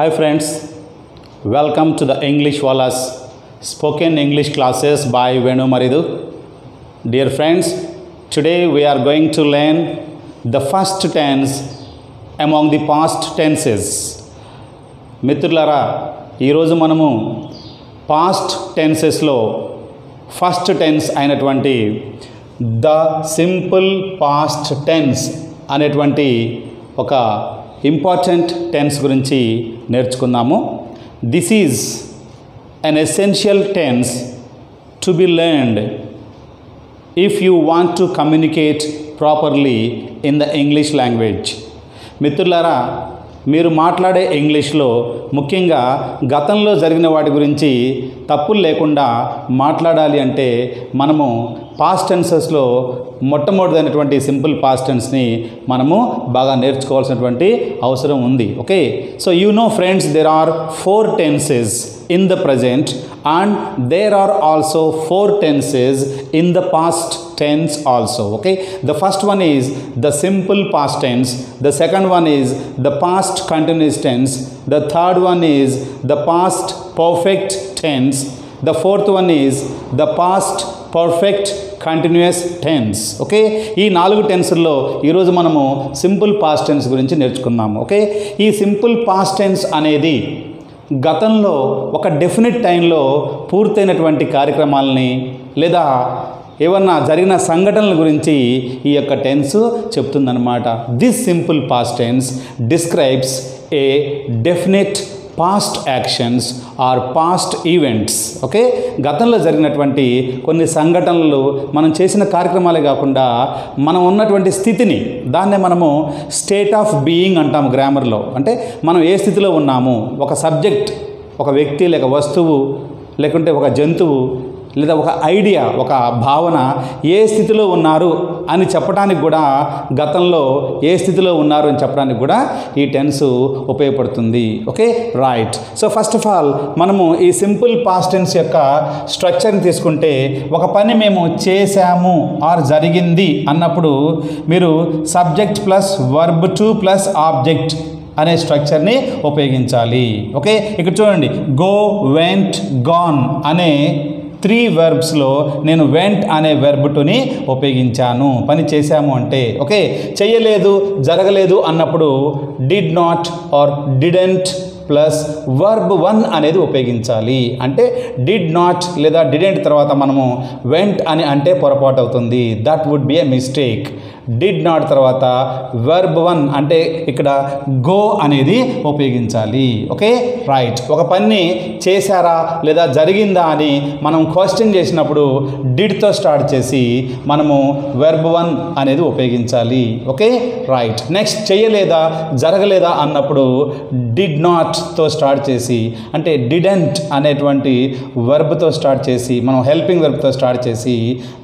Hi friends, welcome to the English Wallace spoken English classes by Venu Maridu. Dear friends, today we are going to learn the first tense among the past tenses. మిత్రులారా, ఈరోజు మనము past టెన్సెస్లో first tense అయినటువంటి the simple past tense అనేటువంటి ఒక important tense గురించి నేర్చుకుందాము. This is an essential tense to be learned if you want to communicate properly in the English language. మిత్రులారా, మీరు మాట్లాడే ఇంగ్లీష్లో ముఖ్యంగా గతంలో జరిగిన వాటి గురించి తప్పులు లేకుండా మాట్లాడాలి అంటే మనము పాస్ట్ టెన్సెస్లో మొట్టమొదటిదైనటువంటి సింపుల్ పాస్ట్ టెన్స్ని మనము బాగా నేర్చుకోవాల్సినటువంటి అవసరం ఉంది. Okay, so you know friends, there are 4 tenses in the present and there are also 4 tenses in the past tense also. Okay, the first one is the simple past tense, the second one is the past continuous tense, the third one is the past perfect tense, the fourth one is the past perfect continuous tense. Okay, ఈ 4 టెన్స్ల్లో ఈరోజు మనము simple past tense గురించి నేర్చుకుందాము. Okay, ఈ simple past tense అనేది గతంలో ఒక definite టైంలో పూర్తయినటువంటి కార్యక్రమాలని లేదా ఏమన్నా జరిగిన సంఘటనల గురించి ఈ యొక్క టెన్స్ చెప్తుందన్నమాట. This simple past tense describes a definite past actions or past events. Okay, గతంలో జరిగినటువంటి కొన్ని సంఘటనలు, మనం చేసిన కార్యక్రమాలే కాకుండా మనం ఉన్నటువంటి స్థితిని, దాన్నే మనము స్టేట్ ఆఫ్ బీయింగ్ అంటాము గ్రామర్లో. అంటే మనం ఏ స్థితిలో ఉన్నాము, ఒక సబ్జెక్ట్, ఒక వ్యక్తి లేక వస్తువు, లేకుంటే ఒక జంతువు లేదా ఒక ఐడియా, ఒక భావన ఏ స్థితిలో ఉన్నారు అని చెప్పడానికి కూడా, గతంలో ఏ స్థితిలో ఉన్నారు అని చెప్పడానికి కూడా ఈ టెన్స్ ఉపయోగపడుతుంది. Okay, right. So first of all మనము ఈ సింపుల్ పాస్ట్ టెన్స్ యొక్క స్ట్రక్చర్ని తీసుకుంటే, ఒక పని మేము చేశాము ఆర్ జరిగింది అన్నప్పుడు మీరు subject plus verb to plus object అనే స్ట్రక్చర్ని ఉపయోగించాలి. ఓకే, ఇక్కడ చూడండి, గో, వెంట్, గాన్ అనే 3 verbsలో నేను వెంట్ అనే వెర్బ్ టుని ఉపయోగించాను. పని చేశాము అంటే. ఓకే, చేయలేదు, జరగలేదు అన్నప్పుడు did not or didn't plus verb 1 అనేది ఉపయోగించాలి. అంటే డిడ్ నాట్ లేదా డిడెంట్ తర్వాత మనము వెంట్ అని అంటే పొరపాటు అవుతుంది. That would be a mistake. Did not తర్వాత వర్బ్ 1 అంటే ఇక్కడ గో అనేది ఉపయోగించాలి. Okay, right. ఒక పని చేశారా లేదా జరిగిందా అని మనం క్వశ్చన్ చేసినప్పుడు డిడ్తో స్టార్ట్ చేసి మనము వర్బ్ 1 అనేది ఉపయోగించాలి. Okay, right. నెక్స్ట్, చేయలేదా జరగలేదా అన్నప్పుడు డిడ్ నాట్తో స్టార్ట్ చేసి, అంటే డిడెంట్ అనేటువంటి వర్బ్తో స్టార్ట్ చేసి, మనం హెల్పింగ్ వర్బ్తో స్టార్ట్ చేసి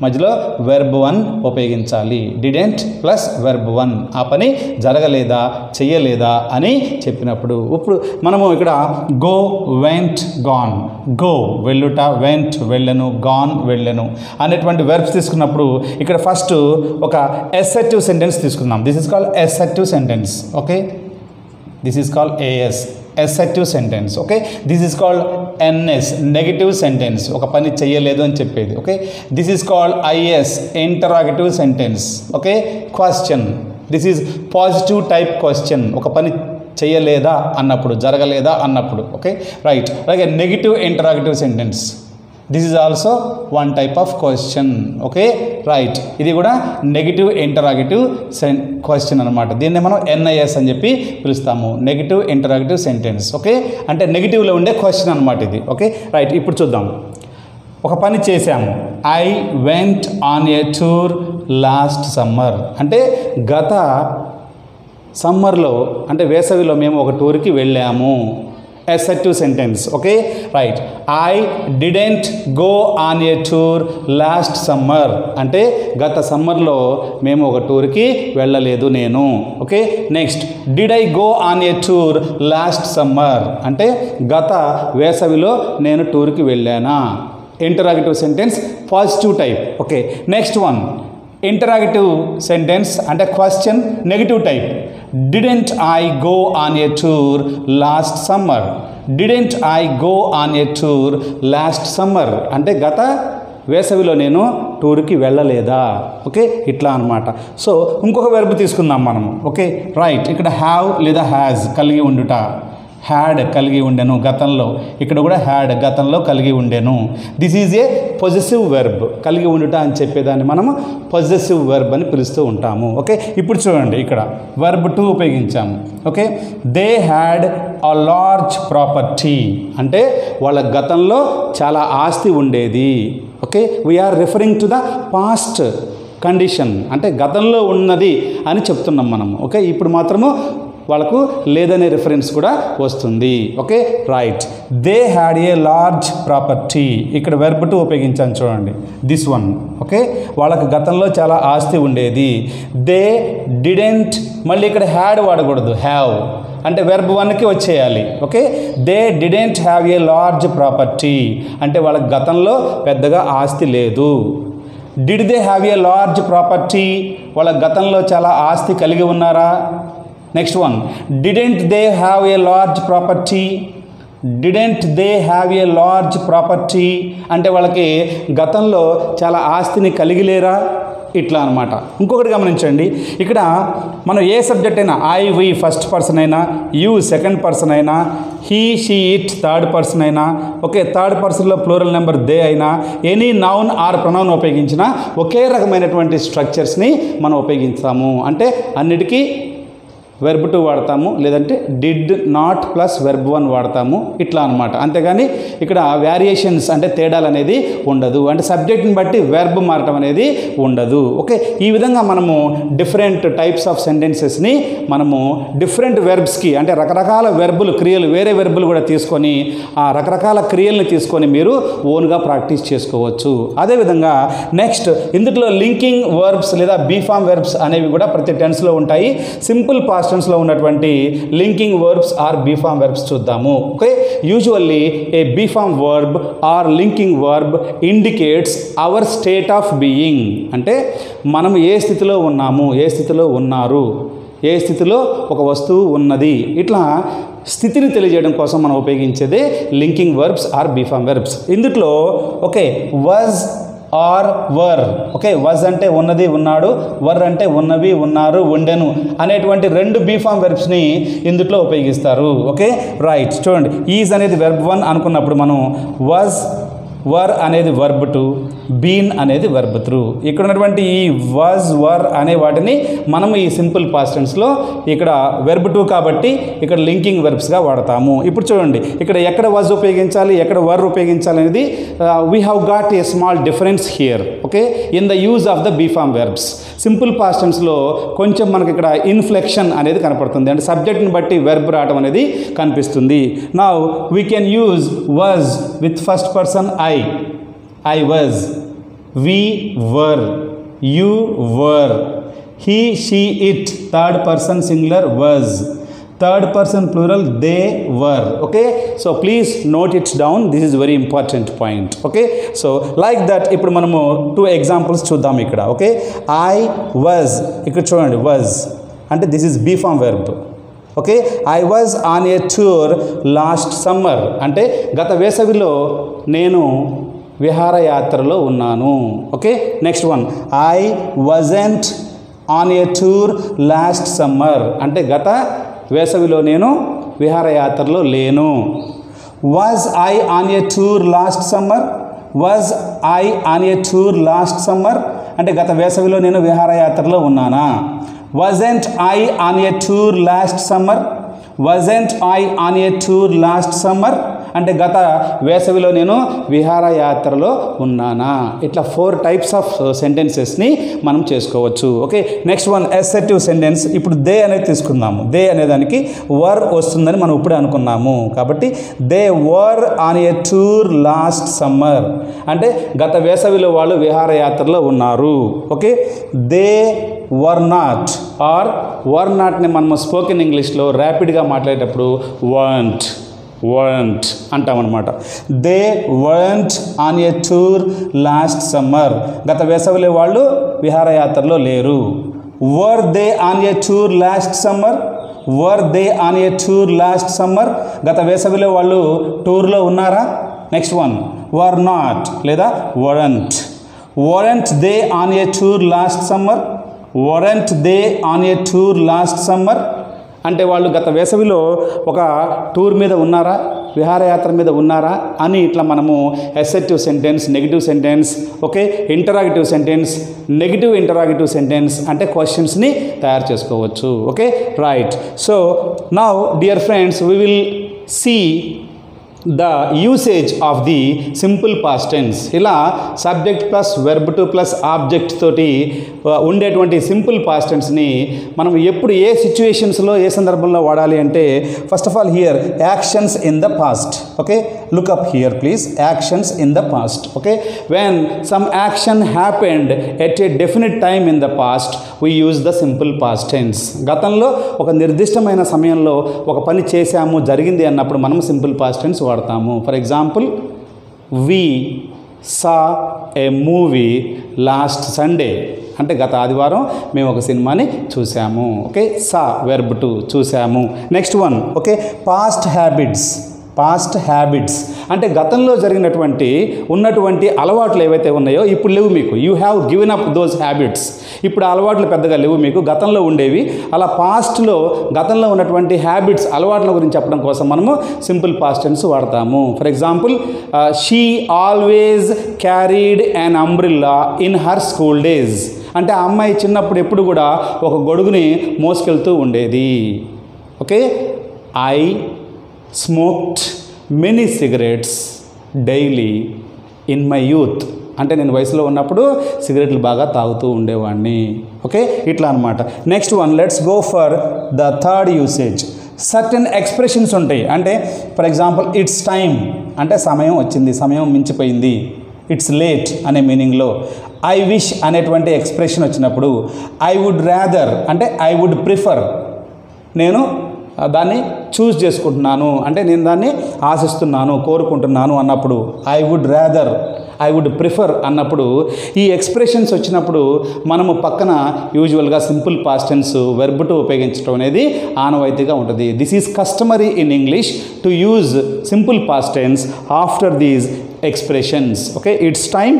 మధ్యలో వర్బ్ 1 ఉపయోగించాలి. డిడెంట్ ప్లస్ వర్బ్ 1, ఆ పని జరగలేదా చెయ్యలేదా అని చెప్పినప్పుడు. ఇప్పుడు మనము ఇక్కడ గో, వెంట్, గాన్, గో వెళ్ళుట, వెంట్ వెళ్ళను, గాన్ వెళ్ళను అనేటువంటి వెర్బ్స్ తీసుకున్నప్పుడు ఇక్కడ ఫస్ట్ ఒక అసర్టివ్ సెంటెన్స్ తీసుకుందాం. This is called assertive sentence. Okay, this is called AS, assertive sentence. Okay, this is called NS, negative sentence, ఒక పని చెయ్యలేదు అని చెప్పేది. Okay, this is called IS, interrogative sentence. Okay, question, this is positive type question, ఒక పని చెయ్యలేదా అన్నప్పుడు, జరగలేదా అన్నప్పుడు. Okay, right. అలాగే negative interrogative sentence, this is also 1 type of question. Okay, right. ఇది కూడా నెగిటివ్ ఇంటరాగేటివ్ క్వశ్చన్ అనమాట. దీన్నే మనం ఎన్ఐఎస్ అని చెప్పి పిలుస్తాము, నెగిటివ్ ఇంటరాగేటివ్ సెంటెన్స్. ఓకే, అంటే నెగిటివ్లో ఉండే క్వశ్చన్ అనమాట ఇది. Okay, right. ఇప్పుడు చూద్దాం. ఒక పని చేశాము. I went on a tour last summer. అంటే గత సమ్మర్లో, అంటే వేసవిలో మేము ఒక టూర్కి వెళ్ళాము. assertive sentence. Okay, right. I didn't go on a tour last summer. అంటే గత సమ్మర్లో మేము ఒక టూర్కి వెళ్ళలేదు నేను. Okay, next, did I go on a tour last summer? అంటే గత వేసవిలో నేను టూర్కి వెళ్ళానా. Interrogative sentence, positive type. Okay, next one, interrogative sentence అంటే question negative type. Didn't I go on a tour last summer. Didn't I go on a tour last summer అంటే గత వేసవిలో నేను టూర్కి వెళ్ళలేదా. ఓకే, ఇట్లా అనమాట. సో ఇంకొక వెర్బ్ తీసుకుందాం మనము. ఓకే రైట్, ఇక్కడ హ్యావ్ లేదా హ్యాజ్ కలిగి ఉండుట. హ్యాడ్ కలిగి ఉండెను గతంలో, ఇక్కడ కూడా హ్యాడ్ గతంలో కలిగి ఉండెను. This is a possessive verb. కలిగి ఉండుట అని చెప్పేదాన్ని మనము పొజెసివ్ వెర్బ్ అని పిలుస్తూ ఉంటాము. ఓకే, ఇప్పుడు చూడండి ఇక్కడ వెర్బ్ 2 ఉపయోగించాము. Okay, they had a large property అంటే వాళ్ళ గతంలో చాలా ఆస్తి ఉండేది. Okay, we are referring to the past condition అంటే గతంలో ఉన్నది అని చెప్తున్నాం మనము. ఓకే, ఇప్పుడు మాత్రము వాళ్ళకు లేదనే రిఫరెన్స్ కూడా వస్తుంది. Okay right, they had a large property. ఇక్కడ వెర్బ్ 2 ఉపయోగించాను చూడండి, దిస్ వన్. ఓకే, వాళ్ళకు గతంలో చాలా ఆస్తి ఉండేది. దే డిడెంట్, మళ్ళీ ఇక్కడ హ్యాడ్ వాడకూడదు, హ్యావ్ అంటే వెర్బ్ 1కి వచ్చేయాలి. Okay, they didn't have a large property అంటే వాళ్ళకి గతంలో పెద్దగా ఆస్తి లేదు. Did they have a large property వాళ్ళ గతంలో చాలా ఆస్తి కలిగి ఉన్నారా. Next one, didn't they have a large property. Didn't they have a large property అంటే వాళ్ళకి గతంలో చాలా ఆస్తిని కలిగి లేరా, ఇట్లా అనమాట. ఇంకొకటి గమనించండి, ఇక్కడ మనం ఏ సబ్జెక్ట్ అయినా ఐ వి ఫస్ట్ పర్సన్ అయినా, యూ సెకండ్ పర్సన్ అయినా, he she it third person అయినా, ఓకే థర్డ్ పర్సన్లో ప్లూరల్ నెంబర్ దే అయినా, ఎనీ నౌన్ ఆర్ ప్రొనౌన్ ఉపయోగించినా ఒకే రకమైనటువంటి స్ట్రక్చర్స్ని మనం ఉపయోగిస్తాము. అంటే అన్నిటికీ వెర్బ్ 2 వాడతాము, లేదంటే డిడ్ నాట్ ప్లస్ వెర్బ్ 1 వాడతాము, ఇట్లా అనమాట. అంతేగాని ఇక్కడ వేరియేషన్స్ అంటే తేడాలు అనేది ఉండదు. అంటే సబ్జెక్ట్ని బట్టి వెర్బ్ మారటం అనేది ఉండదు. ఓకే, ఈ విధంగా మనము డిఫరెంట్ టైప్స్ ఆఫ్ సెంటెన్సెస్ని మనము డిఫరెంట్ వెర్బ్స్కి అంటే రకరకాల వెర్బులు క్రియలు వేరే వెర్బులు కూడా తీసుకొని ఆ రకరకాల క్రియల్ని తీసుకొని మీరు ఓన్గా ప్రాక్టీస్ చేసుకోవచ్చు. అదేవిధంగా నెక్స్ట్ ఇందులో లింకింగ్ వర్బ్స్ లేదా బీఫామ్ వెర్బ్స్ అనేవి కూడా ప్రతి టెన్స్లో ఉంటాయి. సింపుల్ పాస్ట్ టెన్స్లో ఉన్నటువంటి linking verbs or be form verbs చూద్దాము. Okay, usually a be form verb or linking verb indicates our state of being అంటే మనం ఏ స్థితిలో ఉన్నాము, ఏ స్థితిలో ఉన్నారు, ఏ స్థితిలో ఒక వస్తువు ఉన్నది, ఇట్లా స్థితిని తెలియజేయడం కోసం మనం ఉపయోగించేదే linking verbs or be form verbs. ఇందులో okay was or were. Okay, was అంటే ఉన్నది ఉన్నాడు, వర్ అంటే ఉన్నవి ఉన్నారు ఉండెను అనేటువంటి 2 బీఫామ్ వెర్బ్స్ని ఇందులో ఉపయోగిస్తారు. ఓకే రైట్, చూడండి ఈజ్ అనేది వెర్బ్ 1 అనుకున్నప్పుడు మనం వజ్ వర్ అనేది వర్బ్ 2, బీన్ అనేది వర్బ్ 3. ఇక్కడ ఉన్నటువంటి ఈ వాజ్ వర్ అనే వాటిని మనము ఈ సింపుల్ పాస్ట్ టెన్స్లో ఇక్కడ వెర్బ్ 2 కాబట్టి ఇక్కడ లింకింగ్ వెర్బ్స్గా వాడతాము. ఇప్పుడు చూడండి ఇక్కడ ఎక్కడ వాజ్ ఉపయోగించాలి, ఎక్కడ వర్ ఉపయోగించాలి అనేది we have got a small difference here. Okay, in the use of the be form verbs. Simple past టెన్స్లో కొంచెం మనకి ఇక్కడ ఇన్ఫ్లెక్షన్ అనేది కనపడుతుంది, అంటే సబ్జెక్ట్ని బట్టి వెర్బ్ రావడం అనేది కనిపిస్తుంది. Now we can use was with first person I was, we were, you were, he, she, it, third person singular was, third person plural they were. Okay, so please note it down, this is very important point. Okay, so like that ఇప్పుడు మనము 2 examples చూద్దాం ఇక్కడ. Okay, I was ఇక్కడ చూడండి was అంటే this is B form verb. Okay, I was on a tour last summer అంటే గత వేసవిలో నేను విహారయాత్రలో ఉన్నాను. Okay, next one I wasn't on a tour last summer అంటే గత వేసవిలో నేను విహారయాత్రలో లేను. Was I on a tour last summer. Was I on a tour last summer అంటే గత వేసవిలో నేను విహారయాత్రలో ఉన్నానా. Wasn't I on a tour last summer. Wasn't I on a tour last summer అంటే గత వేసవిలో నేను విహారయాత్రలో ఉన్నానా. ఇట్లా 4 టైప్స్ ఆఫ్ సెంటెన్సెస్ని మనం చేసుకోవచ్చు. Okay, next one assertive sentence. ఇప్పుడు దే అనేది తీసుకుందాము. దే అనేదానికి వర్ వస్తుందని మనం ఇప్పుడే అనుకున్నాము కాబట్టి they were on a tour last summer అంటే గత వేసవిలో వాళ్ళు విహారయాత్రలో ఉన్నారు. Okay, they were not or were నాట్ని మనం స్పోకెన్ ఇంగ్లీష్లో ర్యాపిడ్గా మాట్లాడేటప్పుడు want weren't అంటామన్నమాట. They weren't on a tour last summer. గత వేసవిలో వాళ్ళు విహారయాత్రలో లేరు. were they on a tour last summer? were they on a tour last summer? గత వేసవిలో వాళ్ళు టూర్లో ఉన్నారా? నెక్స్ట్ వన్ were not లేదా weren't. weren't they on a tour last summer? weren't they on a tour last summer? అంటే వాళ్ళు గత వేసవిలో ఒక టూర్ మీద ఉన్నారా, విహారయాత్ర మీద ఉన్నారా అని ఇట్లా మనము assertive sentence, negative sentence, okay, interrogative sentence, negative interrogative sentence అంటే క్వశ్చన్స్ని తయారు చేసుకోవచ్చు. Okay, right. So now dear friends, we will see the usage of the simple past tense. ఇలా subject plus verb two plus object తోటి ఉండేటువంటి simple past టెన్స్ని మనం ఎప్పుడు ఏ సిచ్యువేషన్స్లో ఏ సందర్భంలో వాడాలి అంటే first of all here actions in the past. Okay, look up here please. Actions in the past. Okay, when some action happened at a definite time in the past we use the simple past tense. గతంలో ఒక నిర్దిష్టమైన సమయంలో ఒక పని చేశాము, జరిగింది అన్నప్పుడు మనం సింపుల్ పాస్ట్ టెన్స్ వాడతాము. For example, we saw a movie last Sunday అంటే గత ఆదివారం మేము ఒక సినిమాని చూసాము. ఓకే, సా వెర్బ్ టు చూసాము. Next one, okay, past habits. Past habits అంటే గతంలో జరిగినటువంటి ఉన్నటువంటి అలవాట్లు ఏవైతే ఉన్నాయో ఇప్పుడు లేవు మీకు. You have given up those habits. ఇప్పుడు అలవాట్లు పెద్దగా లేవు మీకు, గతంలో ఉండేవి. అలా పాస్ట్లో గతంలో ఉన్నటువంటి హ్యాబిట్స్, అలవాట్ల గురించి చెప్పడం కోసం మనము సింపుల్ పాస్ట్ టెన్స్ వాడతాము. For example, she always carried an umbrella in her school days అంటే ఆ అమ్మాయి చిన్నప్పుడు ఎప్పుడు కూడా ఒక గొడుగుని మోసుకెళ్తూ ఉండేది. Okay, I smoked many cigarettes daily in my youth అంటే నేను వయసులో ఉన్నప్పుడు సిగరెట్లు బాగా తాగుతూ ఉండేవాడిని. ఓకే, ఇట్లా అనమాట. Next one, let's go for the third usage. Certain expressions ఉంటాయి. అంటే ఫర్ ఎగ్జాంపుల్, ఇట్స్ టైమ్ అంటే సమయం వచ్చింది, సమయం మించిపోయింది. ఇట్స్ లేట్ అనే మీనింగ్లో. ఐ విష్ అనేటువంటి ఎక్స్ప్రెషన్ వచ్చినప్పుడు, ఐ వుడ్ రాదర్ అంటే ఐ వుడ్ ప్రిఫర్, నేను దాన్ని చూస్ చేసుకుంటున్నాను అంటే నేను దాన్ని ఆశిస్తున్నాను, కోరుకుంటున్నాను అన్నప్పుడు I would rather, I would prefer అన్నప్పుడు ఈ ఎక్స్ప్రెషన్స్ వచ్చినప్పుడు మనము పక్కన యూజువల్గా simple past tense verb two ఉపయోగించడం అనేది ఆనవాయితీగా ఉంటుంది. This is customary in English to use simple past tense after these expressions. Okay, it's time,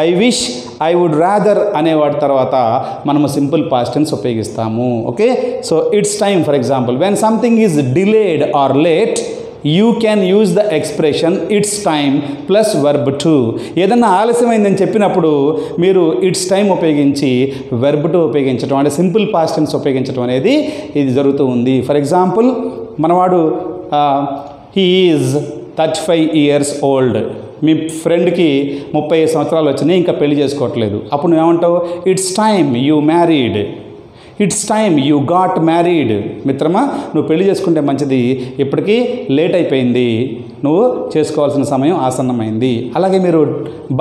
I wish, I would rather అనేవాటి తర్వాత మనము సింపుల్ పాస్ట్ టెన్స్ ఉపయోగిస్తాము. Okay, so it's time for example, when something is delayed or late you can use the expression it's time plus verb to. ఏదన్నా ఆలస్యమైందని చెప్పినప్పుడు మీరు it's time ఉపయోగించి verb two ఉపయోగించడం అంటే సింపుల్ పాస్ట్ టెన్స్ ఉపయోగించడం అనేది ఇది జరుగుతూ ఉంది. ఫర్ ఎగ్జాంపుల్, మనవాడు హీ ఈజ్ 35 years old. మీ ఫ్రెండ్కి 30 సంవత్సరాలు వచ్చినాయి, ఇంకా పెళ్లి చేసుకోవట్లేదు. అప్పుడు నువ్వేమంటావు? It's time you married, it's time you got married. మిత్రమా, నువ్వు పెళ్లి చేసుకుంటే మంచిది, ఇప్పటికీ లేట్ అయిపోయింది, నువ్వు చేసుకోవాల్సిన సమయం ఆసన్నమైంది. అలాగే మీరు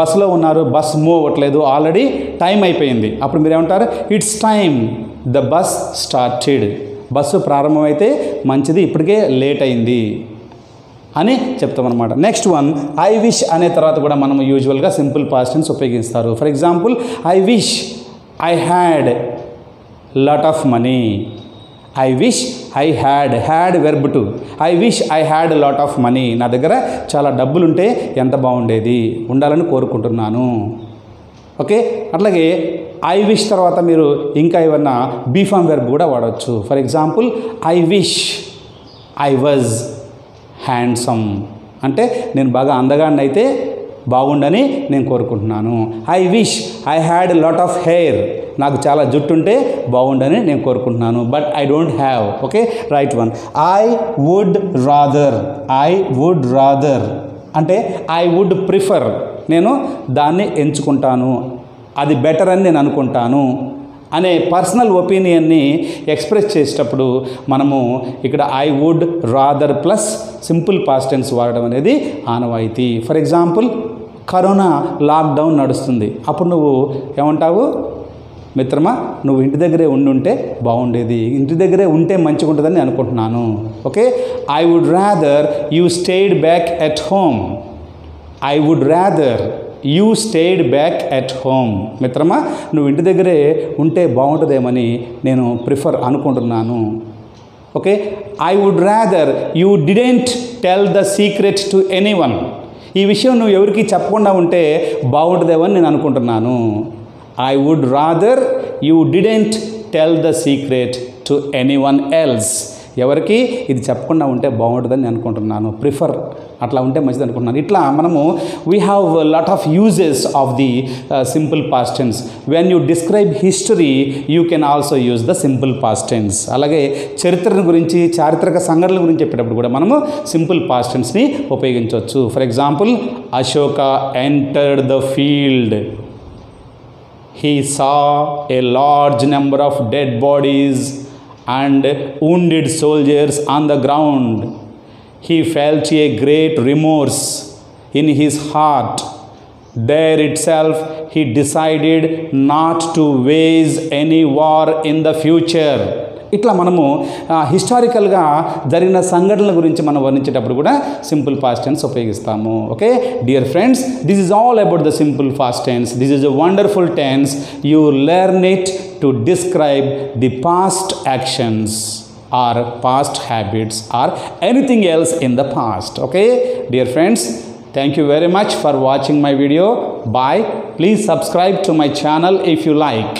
బస్సులో ఉన్నారు, బస్ మూవ్ అవ్వట్లేదు, ఆల్రెడీ టైం అయిపోయింది. అప్పుడు మీరు ఏమంటారు? It's time the bus started. Bus ప్రారంభమైతే మంచిది, ఇప్పటికే లేట్ అయింది అని చెప్తామన్నమాట. నెక్స్ట్ వన్, ఐ విష్ అనే తర్వాత కూడా మనం యూజువల్గా సింపుల్ పాస్ట్ టెన్స్ ఉపయోగిస్తారు. For example, I wish I had lot of money. I wish I had verb two. I wish I had lot of money. నా దగ్గర చాలా డబ్బులుంటే ఎంత బాగుండేది, ఉండాలని కోరుకుంటున్నాను. ఓకే, అట్లాగే ఐ విష్ తర్వాత మీరు ఇంకా ఏమన్నా బీఫామ్ వెర్బ్ కూడా వాడవచ్చు. For example, I wish I was handsome అంటే నేను బాగా అందగాడిని అయితే బాగుండని నేను కోరుకుంటున్నాను. I wish I had lot of hair. నాకు చాలా జుట్టు ఉంటే బాగుండని నేను కోరుకుంటున్నాను, but I don't have. Okay, right one. I would rather. I would rather అంటే ఐ వుడ్ ప్రిఫర్, నేను దాన్ని ఎంచుకుంటాను, అది బెటర్ అని నేను అనుకుంటాను అనే పర్సనల్ ఒపీనియన్ని ఎక్స్ప్రెస్ చేసేటప్పుడు మనము ఇక్కడ I would rather plus simple past tense వాడడం అనేది ఆనవాయితీ. ఫర్ ఎగ్జాంపుల్, కరోనా లాక్డౌన్ నడుస్తుంది, అప్పుడు నువ్వు ఏమంటావు? మిత్రమా, నువ్వు ఇంటి దగ్గరే ఉండుంటే బాగుండేది, ఇంటి దగ్గరే ఉంటే మంచిగా ఉంటుందని అనుకుంటున్నాను. Okay, I would rather you stayed back at home. I would rather you stayed back at home. మిత్రమా, నువ్వు ఇంటి దగ్గరే ఉంటే బాగుంటుందేమని నేను ప్రిఫర్ అనుకుంటున్నాను. Okay, I would rather you didn't tell the secret to anyone. ఈ విషయం నువ్వు ఎవరికి చెప్పకుండా ఉంటే బాగుంటుందేమని నేను అనుకుంటున్నాను. I would rather you didn't tell the secret to anyone else. ఎవరికి ఇది చెప్పకుండా ఉంటే బాగుంటుందని నేను అనుకుంటున్నాను, ప్రిఫర్ అట్లా ఉంటే మంచిది అనుకుంటున్నాను. ఇట్లా మనము we have lot of uses of the simple past tense. When you describe history you can also use the simple past tense. అలాగే చరిత్రను గురించి, చారిత్రక సంఘటనల గురించి చెప్పేటప్పుడు కూడా మనము సింపుల్ పాస్ట్ టెన్స్ని ఉపయోగించవచ్చు. For example, Ashoka entered the field. He saw a large number of dead bodies and wounded soldiers on the ground. He felt a great remorse in his heart. There itself he decided not to wage any war in the future. ఇట్లా మనము హిస్టారికల్గా జరిగిన సంఘటనల గురించి మనం వర్ణించేటప్పుడు కూడా simple past tense ఉపయోగిస్తాము. Okay dear friends, this is all about the simple past tense. This is a wonderful tense. You learn it to describe the past actions or past habits or anything else in the past. Okay dear friends, thank you very much for watching my video. Bye. Please subscribe to my channel if you like.